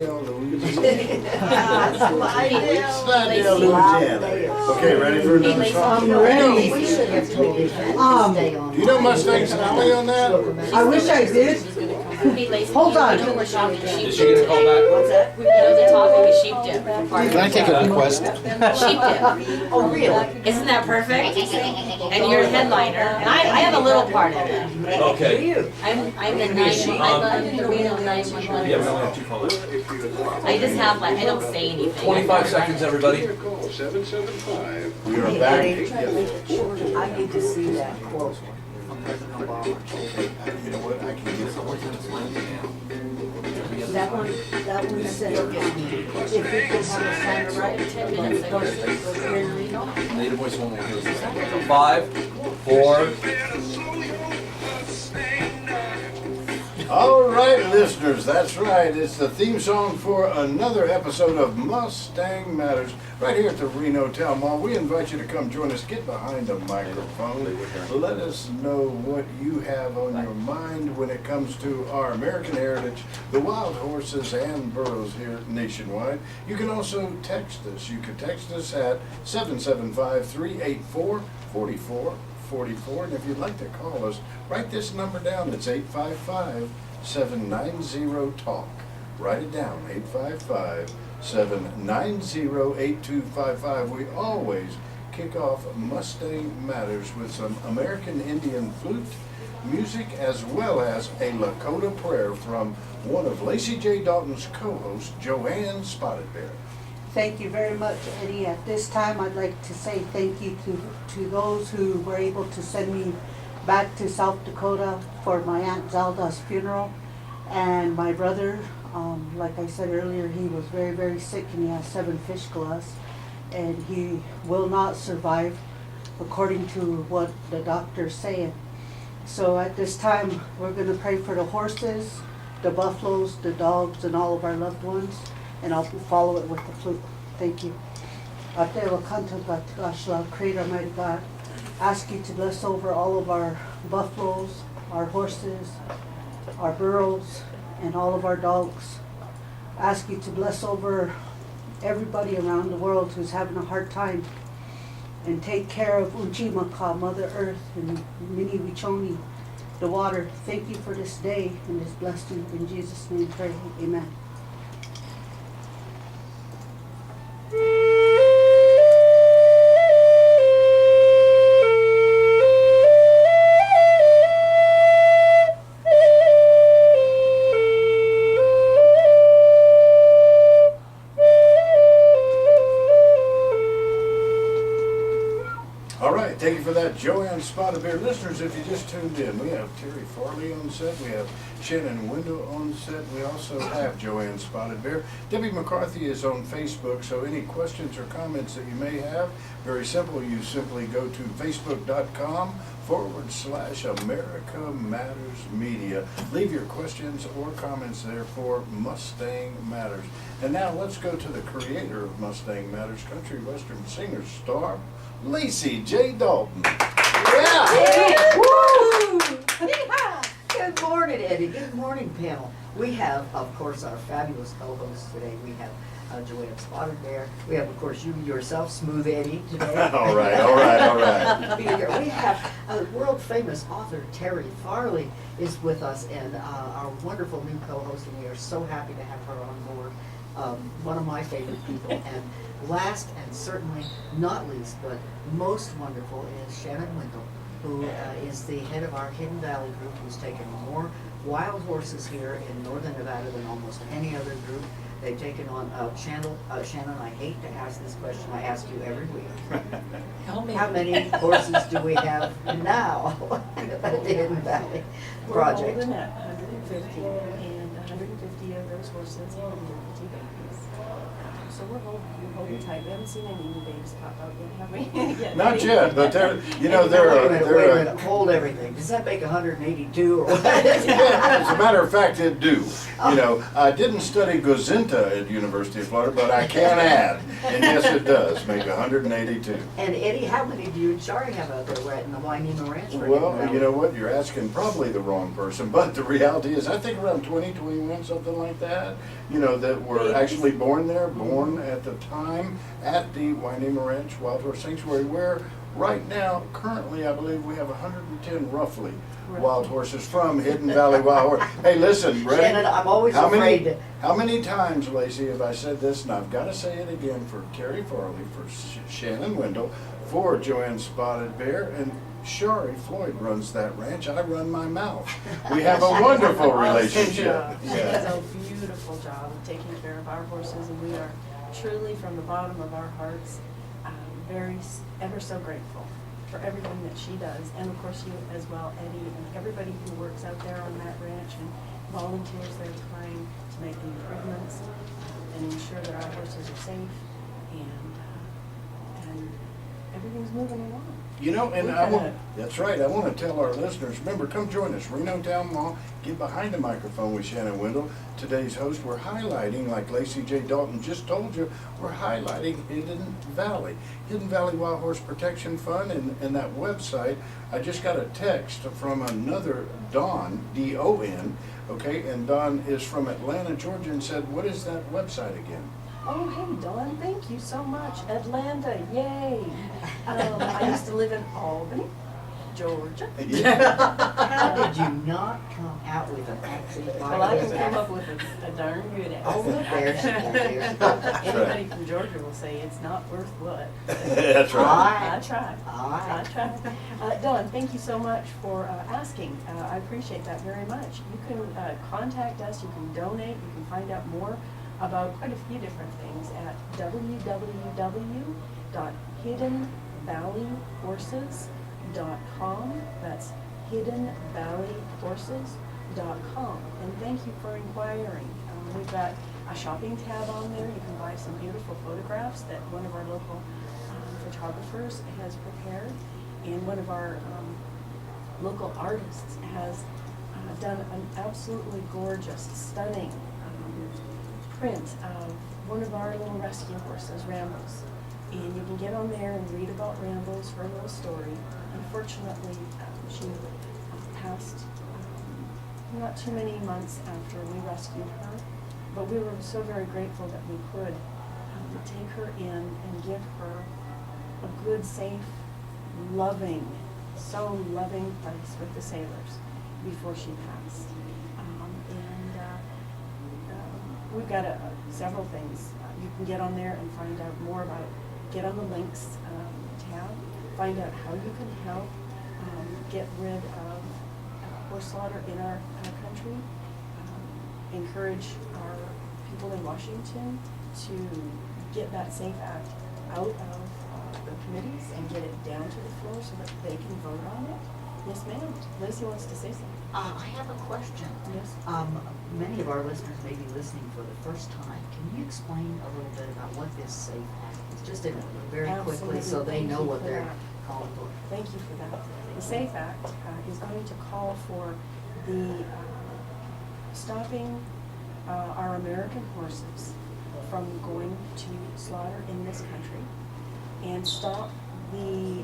Slidell, Louisiana. Okay, ready for another song? I'm ready. We should have told you to stay on. Do you know Mustang Sally on that? I wish I did. Hold on. Is she gonna call back? What's that? We know the topic is sheep dip. Can I take a request? Sheep dip. Oh, really? Isn't that perfect? And you're a headliner, and I have a little part in it. Okay. I'm the 911, I'm the Reno 911. Yeah, we only have 2 callers. I just have like, I don't say anything. 25 seconds, everybody. We are back. I need to see that quote from President Obama. You know what, I can get That one said, if we could have a sign right, 10 minutes ago. Native voice one more. 5, 4. All right, listeners, that's right. It's the theme song for another episode of Mustang Matters right here at the Reno Town Mall. We invite you to come join us. Get behind the microphone. Let us know what you have on your mind when it comes to our American heritage, the wild horses and burros here nationwide. You can also text us. You can text us at 775-384-4444. And if you'd like to call us, write this number down. It's 855-790-TALK. Write it down, 855-790-8255. We always kick off Mustang Matters with some American Indian flute music as well as a Lakota prayer from one of Lacy J. Dalton's co-hosts, Joann Spotted Bear. Thank you very much, Eddie. At this time, I'd like to say thank you to those who were able to send me back to South Dakota for my Aunt Zelda's funeral. And my brother, like I said earlier, he was very, very sick and he has 7 fistulae. And he will not survive according to what the doctor's saying. So at this time, we're going to pray for the horses, the buffaloes, the dogs, and all of our loved ones. And I'll follow it with the flute. Thank you. Creator Almighty God, ask you to bless over all of our buffaloes, our horses, our burros, and all of our dogs. Ask you to bless over everybody around the world who's having a hard time. And take care of Unchimaka, Mother Earth, and Mini Wichoni, the water. Thank you for this day and this blessing. In Jesus' name pray. Amen. Thank you for that, Joann Spotted Bear. Listeners, if you just tuned in, we have Terry Farley on set, we have Shannon Windle on set, we also have Joann Spotted Bear. Debbie McCarthy is on Facebook, so any questions or comments that you may have, very simple, you simply go to facebook.com/America Matters Media. Leave your questions or comments there for Mustang Matters. And now let's go to the creator of Mustang Matters, country western singer star, Lacy J. Dalton. Yeah! Woo! Good morning, Eddie. Good morning, panel. We have, of course, our fabulous co-hosts today. We have Joann Spotted Bear. We have, of course, you yourself, Smooth Eddie, today. All right. We have world famous author Terry Farley is with us, and our wonderful new co-host, and we are so happy to have her on board. One of my favorite people, and last and certainly not least, but most wonderful, is Shannon Windle, who is the head of our Hidden Valley group, who's taken more wild horses here in northern Nevada than almost any other group. They've taken on Shannon, I hate to ask this question, I ask you every week. How many horses do we have now at the Hidden Valley project? We're holding at 150, and 150 of those horses are 2 babies. So we're holding tight. We haven't seen any new babies pop out yet, have we? Not yet, but they're, Wait a minute, hold everything. Does that make 182 or what? Yeah, as a matter of fact, it do. You know, I didn't study Gazinta at University of Florida, but I can add. And yes, it does make 182. And Eddie, how many do you have out there in the Wainema Ranch? Well, you know what? You're asking probably the wrong person, but the reality is I think around 20, 21, something like that. had, you know, that were actually born there, born at the time at the Winding Ranch Wild Horse Sanctuary, where right now, currently, I believe we have 110 roughly wild horses from Hidden Valley Wild Horse. Hey, listen, ready? Shannon, I'm always How afraid many, to. how many times, Lacy, have I said this, and I've got to say it again for Terry Farley, for Shannon Windle, for Joann Spotted Bear, and Shari Floyd runs that ranch. I run my mouth. We have a wonderful relationship. She does a beautiful job of taking care of our horses, and we are truly, from the bottom of our hearts, ever so grateful for everything that she does, and of course you as well, Eddie, and everybody who works out there on that ranch and volunteers their time to make the improvements and ensure that our horses are safe, and everything's moving along. You know, and that's right, I want to tell our listeners, remember, come join us, Reno Town Mall, get behind the microphone with Shannon Windle. Today's host, we're highlighting, like Lacy J. Dalton just told you, we're highlighting Hidden Valley Wild Horse Protection Fund, and that website. I just got a text from another Don, D-O-N, okay, and Don is from Atlanta, Georgia, and said, what is that website again? Oh, hey, Dawn, thank you so much. Atlanta, yay. I used to live in Albany, Georgia. How did you not come out with a fancy Well, I can come up with a darn good answer. Oh, there she goes. Anybody from Georgia will say it's not worth what. That's right. I tried. I Aye. tried. Dawn, thank you so much for asking. I appreciate that very much. You can contact us, you can donate, you can find out more about quite a few different things at www.hiddenvalleyhorses.com. That's hiddenvalleyhorses.com. And thank you for inquiring. We've got a shopping tab on there. You can buy some beautiful photographs that one of our local photographers has prepared, and one of our local artists has done an absolutely gorgeous, stunning print of one of our little rescue horses, Rambles. And you can get on there and read about Rambles, her little story. Unfortunately, she passed not too many months after we rescued her, but we were so very grateful that we could take her in and give her a good, safe, loving, so loving place with the sailors before she passed. We've got several things. You can get on there and find out more about, get on the links tab, find out how you can help get rid of horse slaughter in our country, encourage our people in Washington to get that SAFE Act out of the committees and get it down to the floor so that they can vote on it. Yes, ma'am. Lacy wants to say something. I have a question. Yes. Many of our listeners may be listening for the first time. Can you explain a little bit about what this SAFE Act is? Just very quickly, so they know what they're calling for. Thank you for that. The SAFE Act is going to call for the stopping our American horses from going to slaughter in this country, and stop the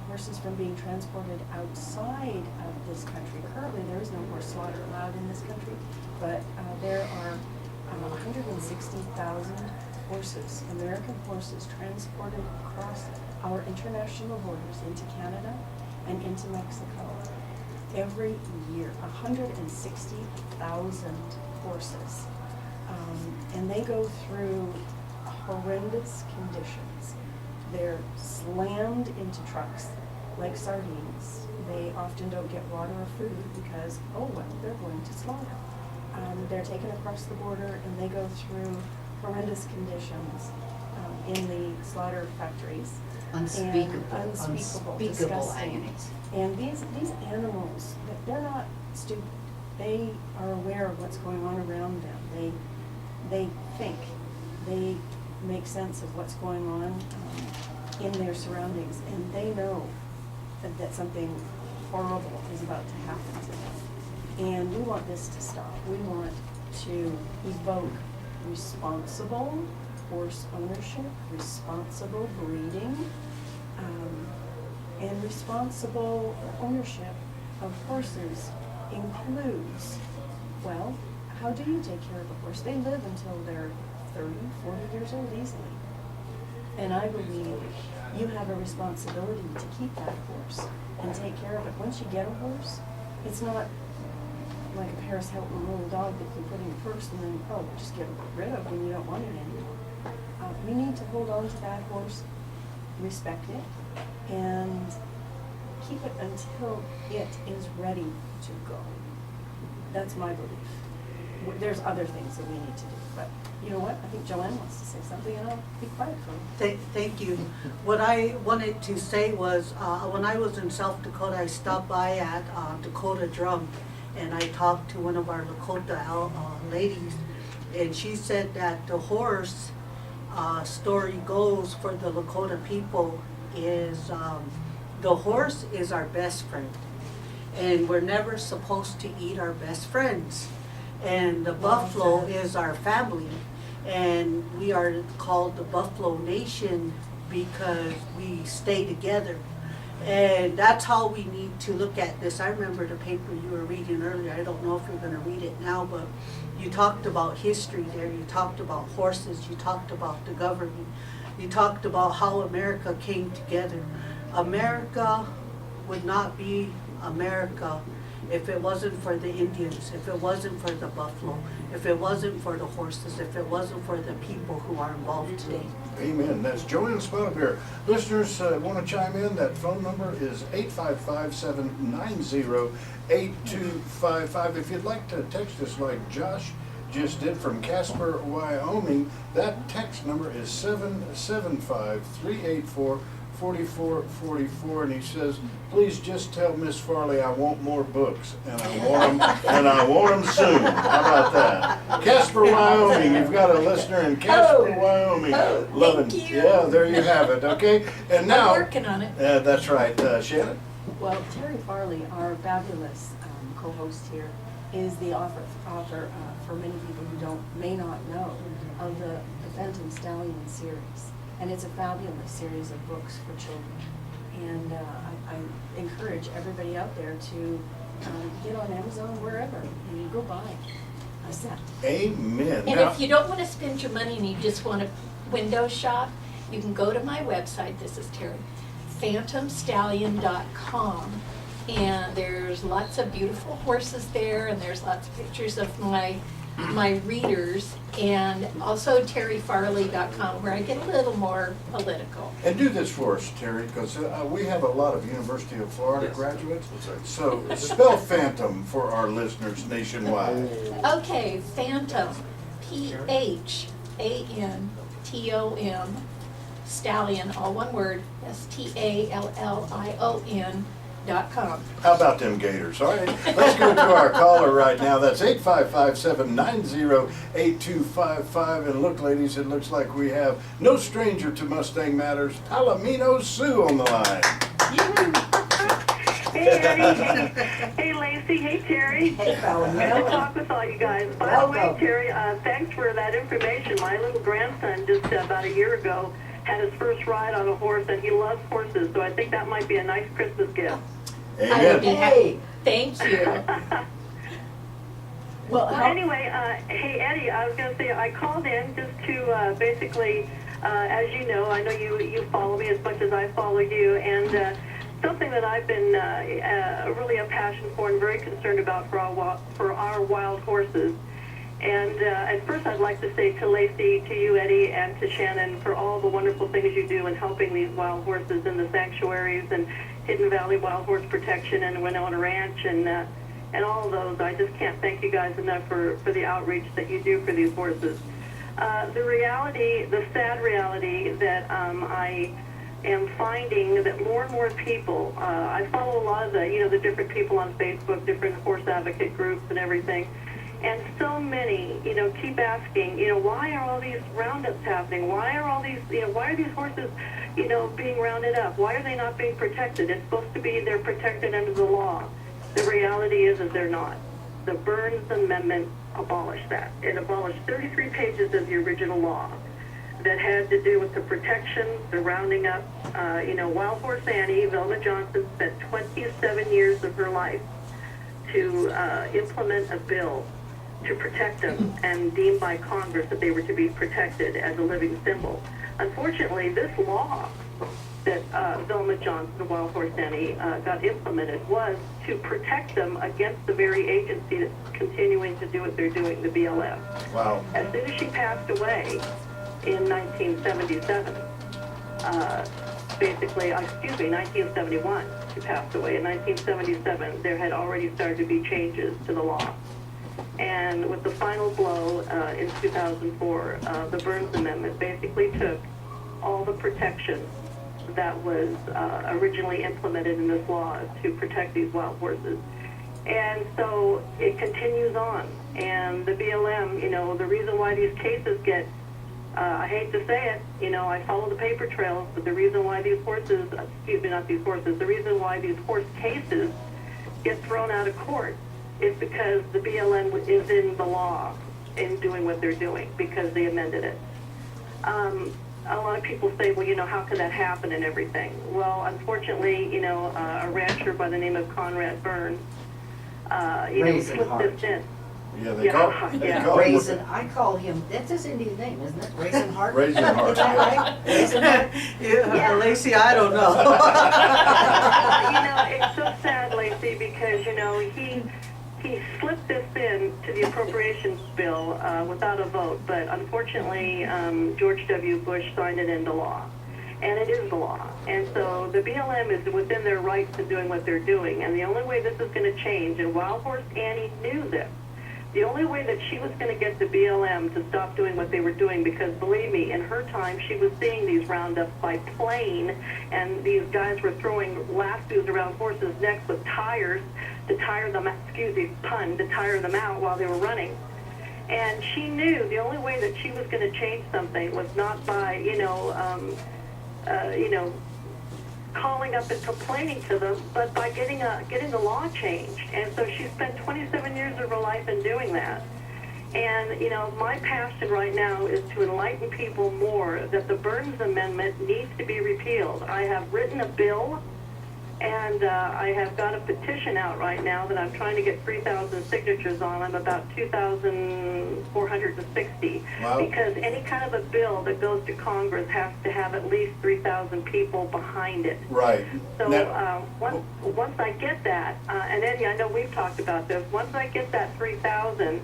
horses from being transported outside of this country. Currently, there is no horse slaughter allowed in this country, but there are 160,000 horses, American horses, transported across our international borders into Canada and into Mexico every year. 160,000 horses. And they go through horrendous conditions. They're slammed into trucks like sardines. They often don't get water or food because, oh well, they're going to slaughter. They're taken across the border and they go through horrendous conditions in the slaughter factories. Unspeakable disgusting agonies. And these animals, they're not stupid. They are aware of what's going on around them. They think. They make sense of what's going on in their surroundings, and they know that something horrible is about to happen to them. And we want this to stop. We want to evoke responsible horse ownership, responsible breeding, and responsible ownership of horses includes, well, how do you take care of a horse? They live until they're 30, 40 years old easily. And I believe you have a responsibility to keep that horse and take care of it. Once you get a horse, it's not like a Paris Hilton little dog that you put in your purse and then, oh, just get rid of when you don't want it anymore. We need to hold on to that horse, respect it, and keep it until it is ready to go. That's my belief. There's other things that we need to do, but you know what? I think Joann wants to say something, and I'll be quiet for her. Thank you. What I wanted to say was, when I was in South Dakota, I stopped by at Dakota Drum, and I talked to one of our Lakota ladies, and she said that the horse story goes for the Lakota people is the horse is our best friend, and we're never supposed to eat our best friends. And the buffalo is our family, and we are called the Buffalo Nation because we stay together. And that's how we need to look at this. I remember the paper you were reading earlier. I don't know if you're going to read it now, but you talked about history there. You talked about horses. You talked about the government. You talked about how America came together. America would not be America if it wasn't for the Indians, if it wasn't for the buffalo, if it wasn't for the horses, if it wasn't for the people who are involved today. Amen. That's Joann Spotted Bear. Listeners want to chime in. That phone number is 855-790-8255. If you'd like to text us like Josh just did from Casper, Wyoming, that text number is 775-384-4444, and he says, please just tell Miss Farley I want more books, and I want them, and I want them soon. How about that? Casper, Wyoming. You've got a listener in Casper, Wyoming. Loving. thank you. Yeah, there you have it. Okay, and now I'm working on it. that's right, Shannon. Well, Terry Farley, our fabulous co-host here, is the author for many people who may not know, of the Phantom Stallion series. And it's a fabulous series of books for children. And I encourage everybody out there to get on Amazon, wherever, and go buy. How's that? Amen. And Now, if you don't want to spend your money and you just want to window shop, you can go to my website. This is Terry, phantomstallion.com. And there's lots of beautiful horses there, and there's lots of pictures of my readers, and also terryfarley.com, where I get a little more political. and do this for us, Terry, because we have a lot of University of Florida Yes. graduates. So spell Phantom for our listeners nationwide. Okay, Phantom, Phantom, Stallion, all one word, STALLION.com. How about them Gators? All right, let's go to our caller right now. That's 855-790-8255. And look, ladies, it looks like we have no stranger to Mustang Matters, Palomino Sue on the line. Hey, Eddie. Hey, Lacy. Hey, Terry. Hey, Palomino. Good to talk with all you guys. By the way, Terry, thanks for that information. My little grandson just about a year ago had his first ride on a horse, and he loves horses, so I think that might be a nice Christmas gift. Amen. Hey. Thank you. Well, Anyway, hey, Eddie, I was going to say, I called in just to basically, as you know, I know you follow me as much as I follow you, and something that I've been really a passion for and very concerned about for our wild horses. And at first I'd like to say to Lacy, to you, Eddie, and to Shannon for all the wonderful things you do in helping these wild horses in the sanctuaries and Hidden Valley Wild Horse Protection and Winona Ranch and all of those. I just can't thank you guys enough for the outreach that you do for these horses. The sad reality that I am finding that more and more people, I follow a lot of the different people on Facebook, different horse advocate groups and everything, and so many, keep asking, why are all these roundups happening? Why are all these, why are these horses, being rounded up? Why are they not being protected? It's supposed to be they're protected under the law. The reality is they're not. The Burns Amendment abolished that. It abolished 33 pages of the original law that had to do with the protection, the rounding up. Wild Horse Annie, Velma Johnson, spent 27 years of her life to implement a bill to protect them and deemed by Congress that they were to be protected as a living symbol. Unfortunately, this law that Velma Johnson, Wild Horse Annie, got implemented was to protect them against the very agency that's continuing to do what they're doing, the BLM. Wow. As soon as she passed away in 1977, basically, excuse me, 1971, she passed away. In 1977, there had already started to be changes to the law. And with the final blow in 2004, the Burns Amendment basically took all the protections that was originally implemented in this law to protect these wild horses. And so it continues on. And the BLM, you know, the reason why these cases get, I hate to say it, you know, I follow the paper trails, but the reason why these horses, excuse me, not these horses, the reason why these horse cases get thrown out of court is because the BLM is in the law in doing what they're doing because they amended it. A lot of people say, well, you know, how can that happen and everything? Well, unfortunately, you know, a rancher by the name of Conrad Burns, you know, slipped this in. Yeah, they call him Raisin, I call him, that's his Indian name, isn't it? Raisin Heart? Raisin Heart. Is that right? Raisin Heart? Yeah, Lacy, I don't know. You know, it's so sad, Lacy, because, you know, he slipped this in to the appropriations bill without a vote, but unfortunately, George W. Bush signed it into law. And it is the law. And so the BLM is within their rights in doing what they're doing. And the only way this is going to change, and Wild Horse Annie knew this, the only way that she was going to get the BLM to stop doing what they were doing, because believe me, in her time, she was seeing these roundups by plane, and these guys were throwing lassos around horses' necks with tires to tire them, excuse me, pun, to tire them out while they were running. And she knew the only way that she was going to change something was not by, you know, calling up and complaining to them, but by getting the law changed. And so she spent 27 years of her life in doing that. And, you know, my passion right now is to enlighten people more that the Burns Amendment needs to be repealed. I have written a bill, and I have got a petition out right now that I'm trying to get 3,000 signatures on. I'm about 2,460. Wow. Because any kind of a bill that goes to Congress has to have at least 3,000 people behind it. Right. So Now, once I get that, and Eddie, I know we've talked about this, once I get that 3,000,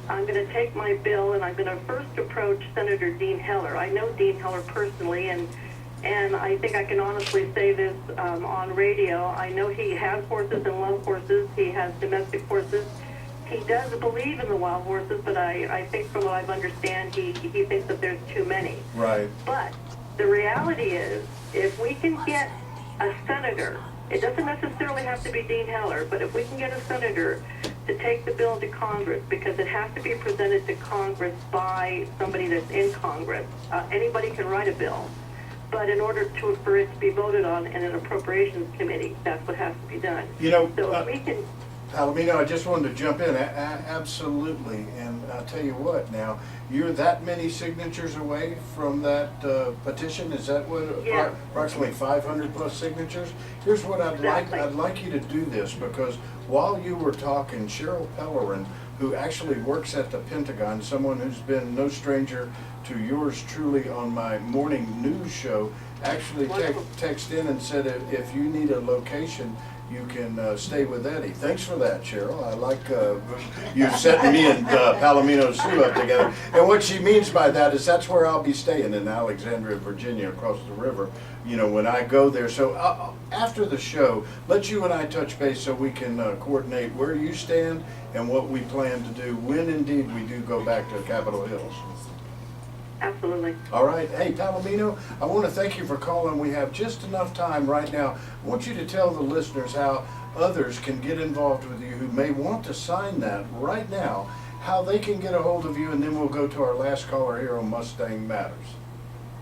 I'm going to take my bill and I'm going to first approach Senator Dean Heller. I know Dean Heller personally, and I think I can honestly say this on radio. I know he has horses and loves horses. He has domestic horses. He does believe in the wild horses, but I think from what I understand, he thinks that there's too many. right. But the reality is, if we can get a senator, it doesn't necessarily have to be Dean Heller, but if we can get a senator to take the bill to Congress, because it has to be presented to Congress by somebody that's in Congress. Anybody can write a bill. But in order for it to be voted on in an appropriations committee, that's what has to be done. You know, So if we can, Palomino, I just wanted to jump in. Absolutely. And I'll tell you what now, you're that many signatures away from that petition? Is that what, Yeah. approximately 500 plus signatures? Here's what I'd Exactly. like. I'd like you to do this, because while you were talking, Cheryl Pellerin, who actually works at the Pentagon, someone who's been no stranger to yours truly on my morning news show, actually Wonderful. texted in and said if you need a location, you can stay with Eddie. Thanks for that, Cheryl. I like you setting me and Palomino Sue up together. And what she means by that is that's where I'll be staying, in Alexandria, Virginia, across the river, you know, when I go there. So after the show, let you and I touch base so we can coordinate where you stand and what we plan to do when indeed we do go back to Capitol Hills. absolutely. All right. Hey, Palomino, I want to thank you for calling. We have just enough time right now. I want you to tell the listeners how others can get involved with you who may want to sign that right now, how they can get a hold of you, and then we'll go to our last caller here on Mustang Matters.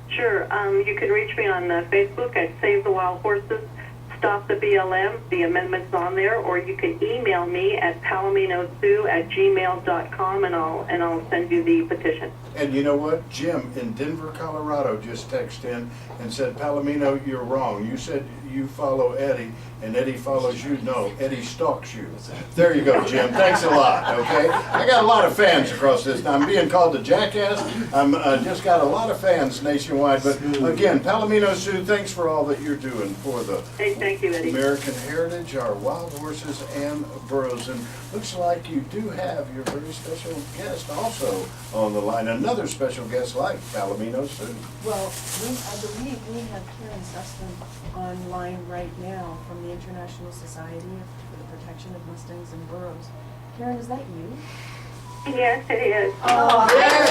Sure. You can reach me on Facebook at Save the Wild Horses, Stop the BLM. The amendment's on there, or you can email me at palomino@gmail.com, and I'll send you the petition. And you know what? Jim in Denver, Colorado just texted in and said, Palomino, you're wrong. You said you follow Eddie and Eddie follows you. No, Eddie stalks you. There you go, Jim. Thanks a lot, okay? I got a lot of fans across this. Now, I'm being called a jackass. I'm just got a lot of fans nationwide. But again, Palomino Sue, thanks for all that you're doing for the Hey, thank you, Eddie. American heritage, our wild horses and burros. And looks like you do have your very special guest also on the line. Another special guest like Palomino Sue. Well, I believe we have Karen Sustin online right now from the International Society for the Protection of Mustangs and Burros. Karen, is that you? Yes, it is. Oh, there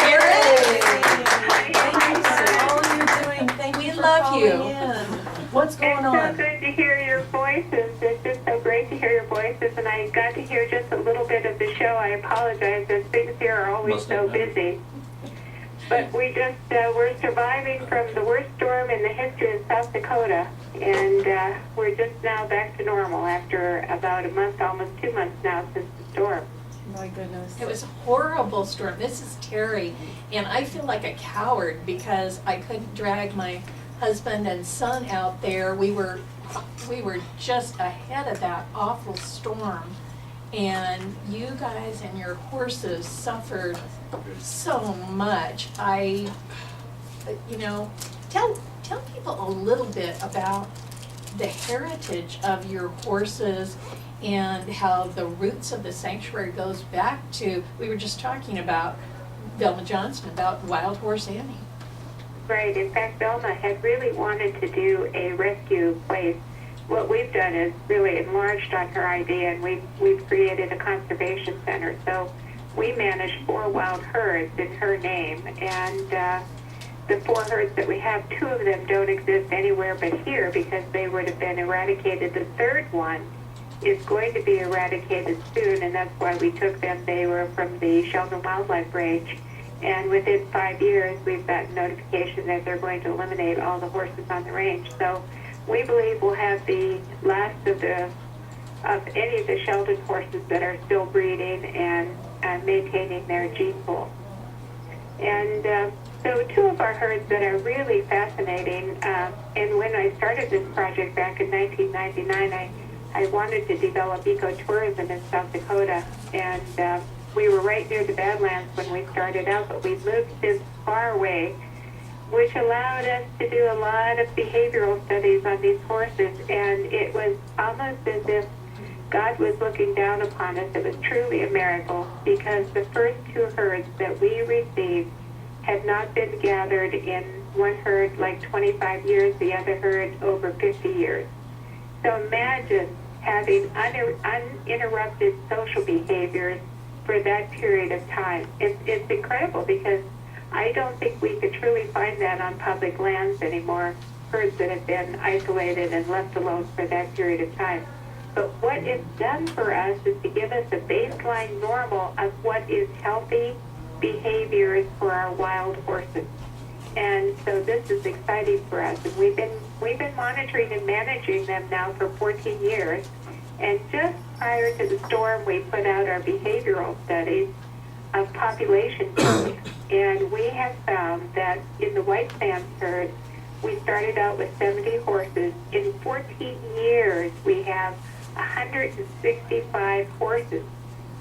Thank you for all you're doing. Thank We you for love calling you. in. What's going It's so on? good to hear your voices. It's just so great to hear your voices, and I got to hear just a little bit of the show. I apologize, as things here are always so busy. But we just, we're surviving from the worst storm in the history of South Dakota, and we're just now back to normal after about a month, almost 2 months now since the storm. My goodness. It was a horrible storm. This is Terry, and I feel like a coward because I couldn't drag my husband and son out there. We were just ahead of that awful storm, and you guys and your horses suffered so much. Tell people a little bit about the heritage of your horses and how the roots of the sanctuary goes back to, we were just talking about Velma Johnson, about Wild Horse Annie. Right. In fact, Velma had really wanted to do a rescue place. What we've done is really enlarged on her idea, and we've created a conservation center. So we manage 4 wild herds in her name, and the 4 herds that we have, 2 of them don't exist anywhere but here because they would have been eradicated. The 3rd one is going to be eradicated soon, and that's why we took them. They were from the Sheldon Wildlife Range, and within 5 years we've gotten notification that they're going to eliminate all the horses on the range. So we believe we'll have the last of any of the Sheldon horses that are still breeding and maintaining their gene pool. And so 2 of our herds that are really fascinating, and when I started this project back in 1999, I wanted to develop ecotourism in South Dakota, and we were right near the Badlands when we started out, but we moved this far away, which allowed us to do a lot of behavioral studies on these horses, and it was almost as if God was looking down upon us. It was truly a miracle, because the first 2 herds that we received had not been gathered in one herd like 25 years, the other herd over 50 years. So imagine having uninterrupted social behaviors for that period of time. It's incredible, because I don't think we could truly find that on public lands anymore, herds that have been isolated and left alone for that period of time. But what it's done for us is to give us a baseline normal of what is healthy behaviors for our wild horses. And so this is exciting for us. And we've been monitoring and managing them now for 14 years. And just prior to the storm, we put out our behavioral studies of population growth. And we have found that in the White Sands herd, we started out with 70 horses. In 14 years, we have 165 horses,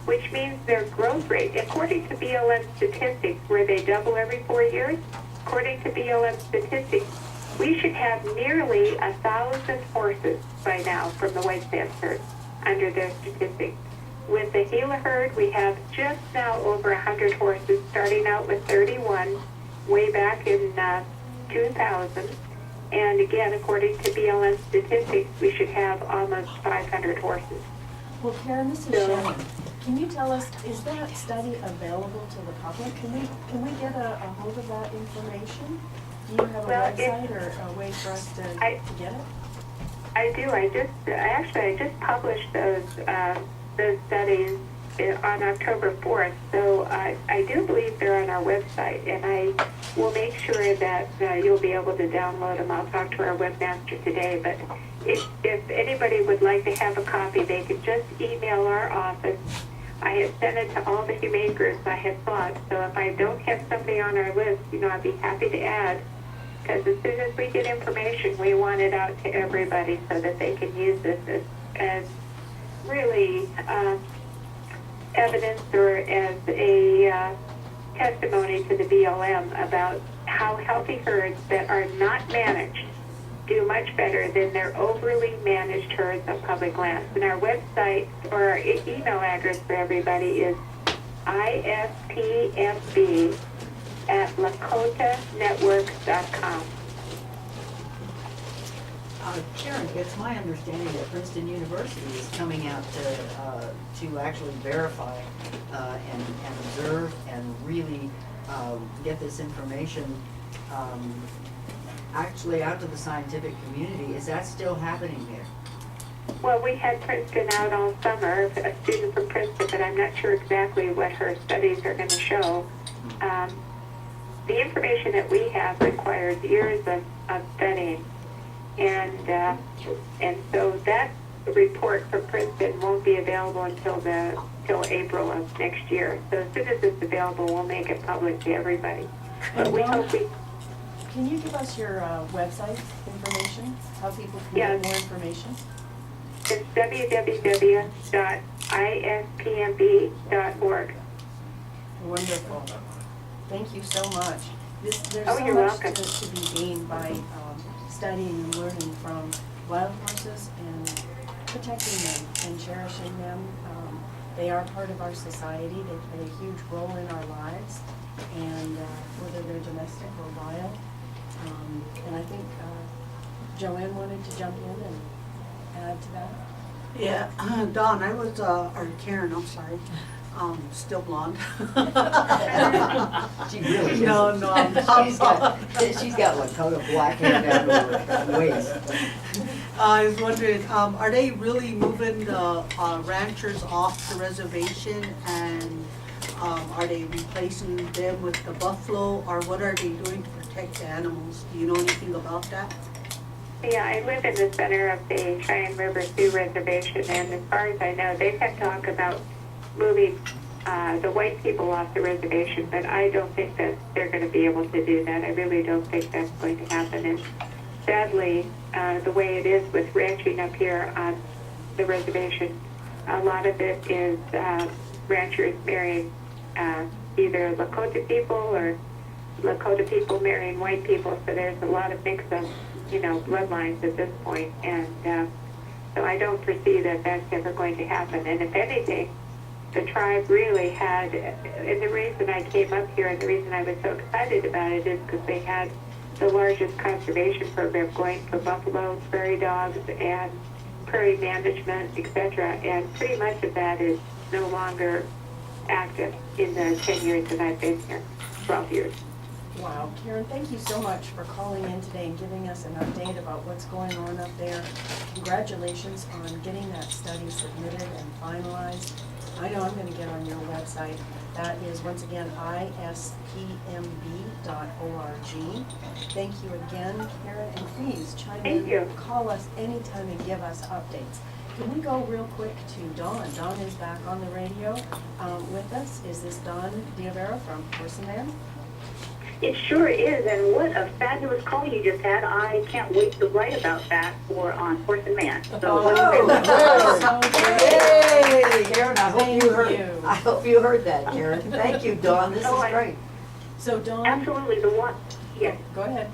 which means their growth rate, according to BLM statistics, where they double every 4 years, according to BLM statistics, we should have nearly 1,000 horses by now from the White Sands herd under their statistics. With the Gila herd, we have just now over 100 horses, starting out with 31 way back in 2000. And again, according to BLM statistics, we should have almost 500 horses. Well, Karen, this is Shannon. Can you tell us, is that study available to the public? Can we get a hold of that information? Do you have a website or a way for us to get it? I do. I just published those studies on October 4th. So I do believe they're on our website, and we'll make sure that you'll be able to download them. I'll talk to our webmaster today, but if anybody would like to have a copy, they could just email our office. I have sent it to all the humane groups I have thought, so if I don't have somebody on our list, I'd be happy to add, because as soon as we get information, we want it out to everybody so that they can use this as really evidence or as a testimony to the BLM about how healthy herds that are not managed do much better than their overly managed herds on public lands. And our website or our email address for everybody is ispmb@lakotanetworks.com. Karen, it's my understanding that Princeton University is coming out to actually verify and observe and really get this information actually out to the scientific community. Is that still happening here? Well, we had Princeton out all summer, a student from Princeton, but I'm not sure exactly what her studies are going to show. The information that we have requires years of studying. And so that report from Princeton won't be available until April of next year. So as soon as it's available, we'll make it public to everybody. But we hope we... Can you give us your website information, how people can get more information? It's www.ispmb.org. Wonderful. Thank you so much. There's so you're much welcome. to be gained by studying and learning from wild horses and protecting them and cherishing them. They are part of our society. They play a huge role in our lives, and whether they're domestic or wild. And I think Joann wanted to jump in and add to that. Yeah, Dawn, I was, or Karen, I'm sorry, still blonde. She really is. No, I'm She's got Lakota black hair down to her waist. I was wondering, are they really moving the ranchers off the reservation, and are they replacing them with the buffalo, or what are they doing to protect the animals? Do you know anything about that? Yeah, I live in the center of the Cheyenne River Sioux Reservation, and as far as I know, they've had talk about moving the white people off the reservation, but I don't think that they're going to be able to do that. I really don't think that's going to happen. And sadly, the way it is with ranching up here on the reservation, a lot of it is ranchers marrying either Lakota people or Lakota people marrying white people, so there's a lot of mix of bloodlines at this point, and so I don't foresee that that's ever going to happen. And if anything, the tribe really had, and the reason I came up here and the reason I was so excited about it is because they had the largest conservation program going for buffalo, prairie dogs, and prairie management, etc. And pretty much of that is no longer active in the 10 years that I've been here, 12 years. Wow, Karen, thank you so much for calling in today and giving us an update about what's going on up there. Congratulations on getting that study submitted and finalized. I know I'm going to get on your website. That is, once again, ispmb.org. Thank you again, Karen, and please chime in. Call us anytime and give us updates. Can we go real quick to Dawn? Dawn is back on the radio with us. Is this Dawn Diavera from Horse and Man? It sure is, and what a fabulous call you just had. I can't wait to write about that on Horse and Man. So Yay! Karen, I hope you heard that, Karen. Thank you, Dawn. This is great. So Dawn, absolutely, yes. Go ahead.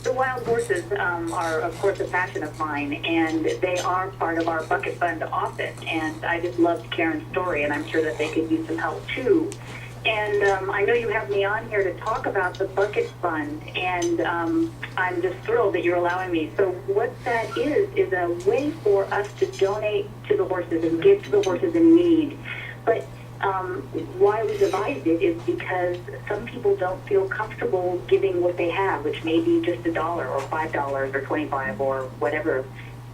The wild horses are, of course, a passion of mine, and they are part of our Bucket Fund office. And I just loved Karen's story, and I'm sure that they could use some help too. And I know you have me on here to talk about the Bucket Fund, and I'm just thrilled that you're allowing me. So what that is a way for us to donate to the horses and give to the horses in need. But why we devised it is because some people don't feel comfortable giving what they have, which may be just $1 or $5 or $25 or whatever.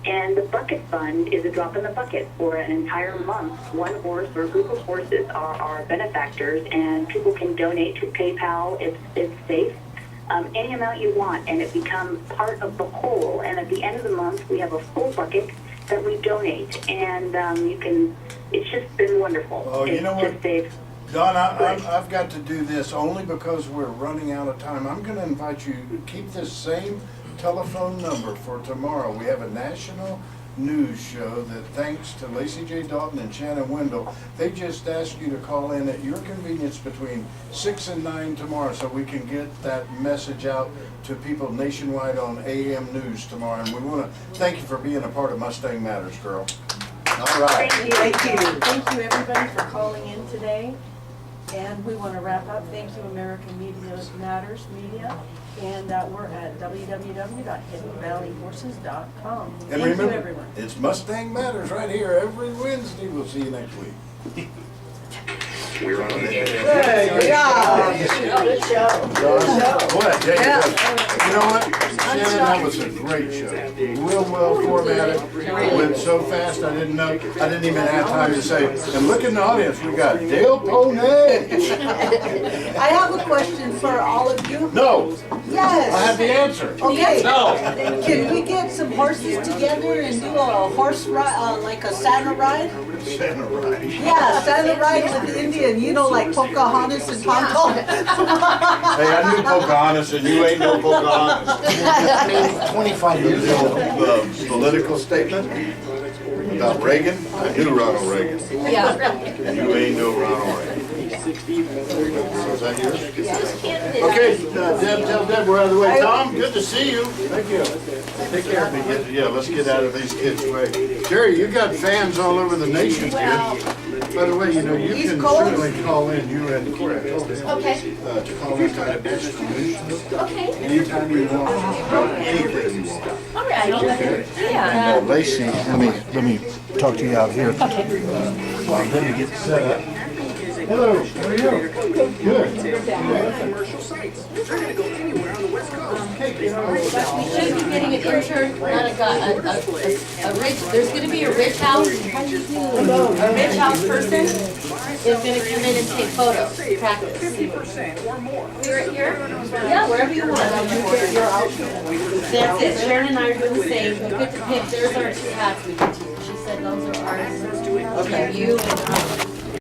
And the bucket fund is a drop in the bucket for an entire month. One horse or a group of horses are our benefactors, and people can donate to PayPal. It's safe. Any amount you want, and it becomes part of the whole. And at the end of the month, we have a full bucket that we donate, and you can. It's just been wonderful. Oh, you know what? Just saved. Don, I've got to do this only because we're running out of time. I'm going to invite you to keep this same telephone number for tomorrow. We have a national news show that, thanks to Lacy J, Dalton, and Shannon Windle, they just asked you to call in at your convenience between 6 and 9 tomorrow so we can get that message out to people nationwide on AM News tomorrow. And we want to thank you for being a part of Mustang Matters, girl. All right. Thank you. Thank you, everybody, for calling in today. And we want to wrap up. Thank you, American Media Matters Media. And we're at www.hiddenvalleyhorses.com. And Thank remember, you, everyone. it's Mustang Matters right here every Wednesday. We'll see you next week. We're on it. Good job. Good show. What? Yeah. You know what? Shannon, that was a great show. Real well formatted. It went so fast I didn't know. I didn't even have time to say. And look in the audience. We got Dale Pone. I have a question for all of you. No, Yes. I have the answer. Okay. No. Can we get some horses together and do a horse ride, like a Santa ride? Santa ride. Yeah, Santa ride with Indian, you know, like Pocahontas and Tonto. Hey, I knew Pocahontas, and you ain't no Pocahontas. 25 years old. The political statement about Reagan. I knew Ronald Reagan. Yeah. And you ain't no Ronald Reagan. Is that yours? Okay, Deb, tell Deb we're out of the way. Tom, good to see you. Thank you. Take care. Yeah, let's get out of these kids' way. Jerry, you got fans all over the nation here. By the way, you know, you can certainly call in, you and Corey, I told you, to call in to National News. Okay. Anytime you want, about anything you want. All right. Yeah. And Lacy, let me talk to you out here. Well, then you get set up. Hello, how are you? Good. Commercial sites. They're going to go anywhere on the West Coast. We should be getting an intern, not a rich, there's gonna be a rich house. A rich house person is gonna come in and take photos, practice. 50% or more. Here? Yeah, wherever you want. That's it, Sharon and I are doing the same. We get to pick, there's our two hats we get to use. She said those are ours. Okay. You and